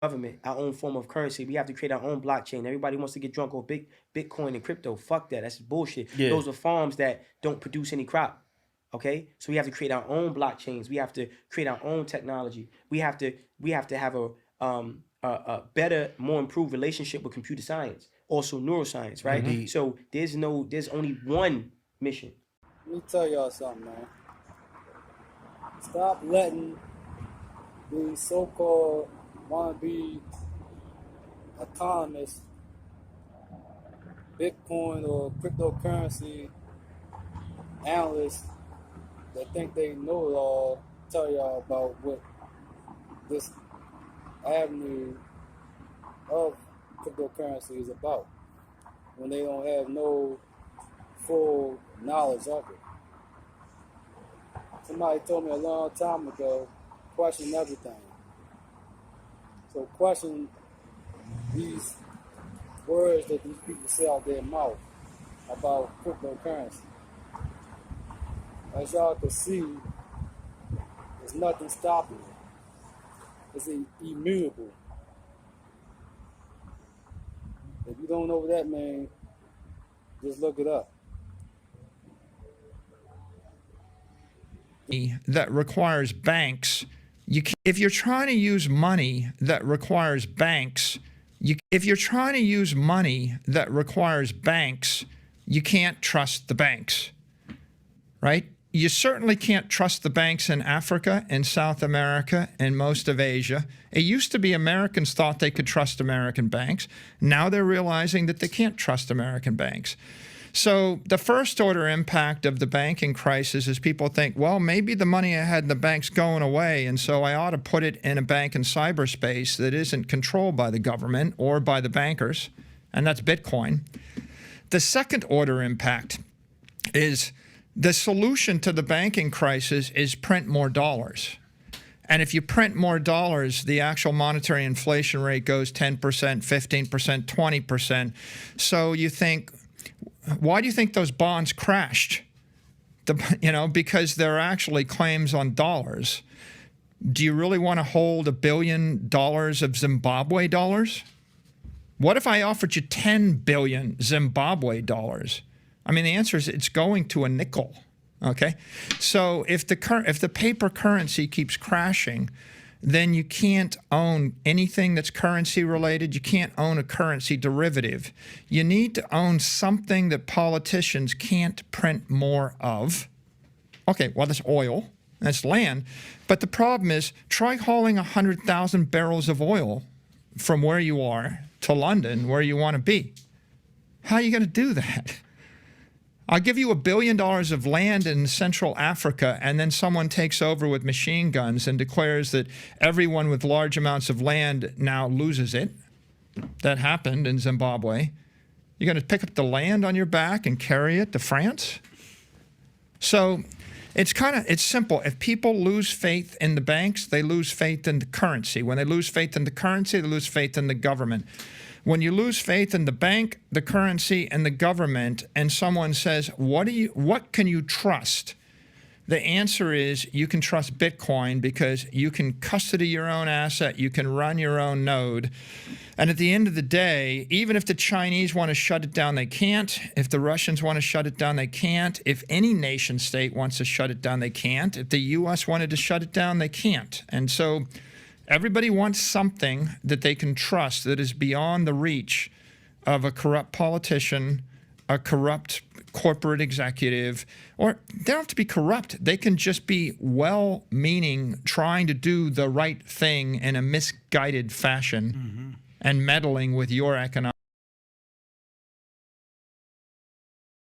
government, our own form of currency. We have to create our own blockchain. Everybody wants to get drunk on Bitcoin and crypto. Fuck that. That's bullshit. Yeah. Those are farms that don't produce any crop. Okay, so we have to create our own blockchains. We have to create our own technology. We have to have a better, more improved relationship with computer science, also neuroscience, right? Indeed. So there's only one mission. Let me tell y'all something, man. Stop letting these so-called wannabe economists, Bitcoin or cryptocurrency analysts that think they know it all tell y'all about what this avenue of cryptocurrency is about when they don't have no full knowledge of it. Somebody told me a long time ago, question everything. So question these words that these people say out their mouth about cryptocurrency. As y'all can see, there's nothing stopping it. It's immutable. If you don't know what that means, just look it up. That requires banks. If you're trying to use money that requires banks, you can't trust the banks, right? You certainly can't trust the banks in Africa and South America and most of Asia. It used to be Americans thought they could trust American banks. Now they're realizing that they can't trust American banks. So the first order impact of the banking crisis is people think, well, maybe the money I had in the bank's going away, and so I ought to put it in a bank in cyberspace that isn't controlled by the government or by the bankers, and that's Bitcoin. The second order impact is the solution to the banking crisis is print more dollars. And if you print more dollars, the actual monetary inflation rate goes 10%, 15%, 20%. So you think, why do you think those bonds crashed? Because they're actually claims on dollars. Do you really want to hold $1 billion of Zimbabwe dollars? What if I offered you 10 billion Zimbabwe dollars? I mean, the answer is it's going to a nickel. Okay, so if the paper currency keeps crashing, then you can't own anything that's currency related. You can't own a currency derivative. You need to own something that politicians can't print more of. Okay, well, that's oil, that's land. But the problem is, try hauling 100,000 barrels of oil from where you are to London, where you want to be. How are you going to do that? I'll give you $1 billion of land in Central Africa, and then someone takes over with machine guns and declares that everyone with large amounts of land now loses it. That happened in Zimbabwe. You're going to pick up the land on your back and carry it to France? So it's simple. If people lose faith in the banks, they lose faith in the currency. When they lose faith in the currency, they lose faith in the government. When you lose faith in the bank, the currency, and the government, and someone says, what can you trust? The answer is you can trust Bitcoin because you can custody your own asset, you can run your own node. And at the end of the day, even if the Chinese want to shut it down, they can't. If the Russians want to shut it down, they can't. If any nation state wants to shut it down, they can't. If the US wanted to shut it down, they can't. And so everybody wants something that they can trust that is beyond the reach of a corrupt politician, a corrupt corporate executive, or they don't have to be corrupt. They can just be well-meaning, trying to do the right thing in a misguided fashion and meddling with your economic